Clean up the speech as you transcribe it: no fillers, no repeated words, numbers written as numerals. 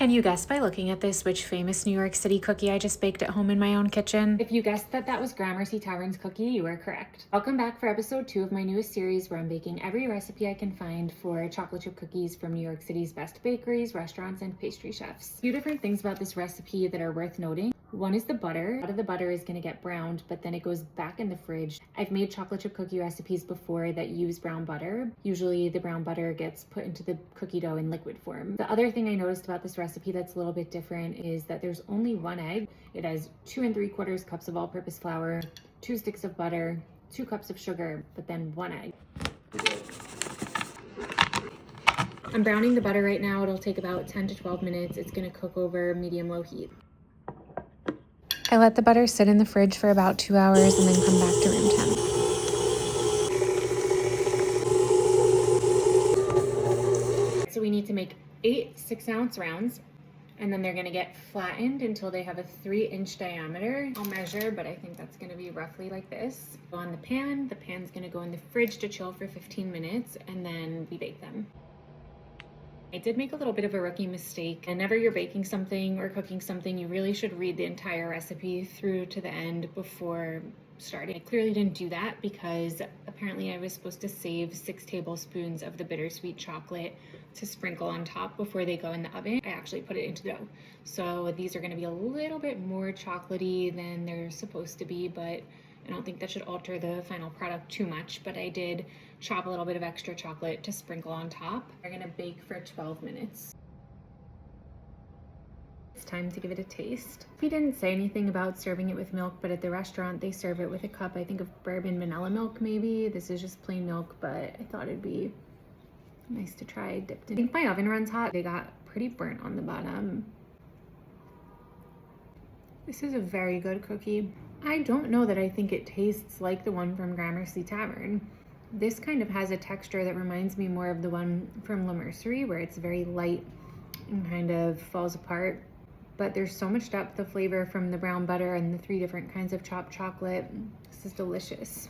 Can you guess by looking at this which famous New York City cookie I just baked at home in my own kitchen? If you guessed that that was Gramercy Tavern's cookie, you are correct. Welcome back for episode 2 of my newest series where I'm baking every recipe I can find for chocolate chip cookies from New York City's best bakeries, restaurants, and pastry chefs. A few different things about this recipe that are worth noting. One is the butter. A lot of the butter is going to get browned, but then it goes back in the fridge. I've made chocolate chip cookie recipes before that use brown butter. Usually the brown butter gets put into the cookie dough in liquid form. The other thing I noticed about this recipe that's a little bit different is that there's only one egg. It has 2 3/4 cups of all-purpose flour, 2 sticks of butter, 2 cups of sugar, but then 1 egg. I'm browning the butter right now. It'll take about 10 to 12 minutes. It's going to cook over medium-low heat. I let the butter sit in the fridge for about 2 hours and then come back to room temp. So we need to make 8 6-ounce rounds, and then they're going to get flattened until they have a 3-inch diameter. I'll measure, but I think that's going to be roughly like this. On the pan's going to go in the fridge to chill for 15 minutes, and then we bake them. I did make a little bit of a rookie mistake. Whenever you're baking something or cooking something, you really should read the entire recipe through to the end before starting. I clearly didn't do that because apparently I was supposed to save 6 tablespoons of the bittersweet chocolate to sprinkle on top before they go in the oven. I actually put it into dough. So these are going to be a little bit more chocolatey than they're supposed to be, but I don't think that should alter the final product too much, but I did chop a little bit of extra chocolate to sprinkle on top. We're gonna bake for 12 minutes. It's time to give it a taste. We didn't say anything about serving it with milk, but at the restaurant they serve it with a cup, I think, of bourbon vanilla milk maybe. This is just plain milk, but I thought it'd be nice to try dipped in. I think my oven runs hot. They got pretty burnt on the bottom. This is a very good cookie. I don't know that I think it tastes like the one from Gramercy Tavern. This kind of has a texture that reminds me more of the one from La Mercerie, where it's very light and kind of falls apart. But there's so much depth of flavor from the brown butter and the 3 different kinds of chopped chocolate. This is delicious.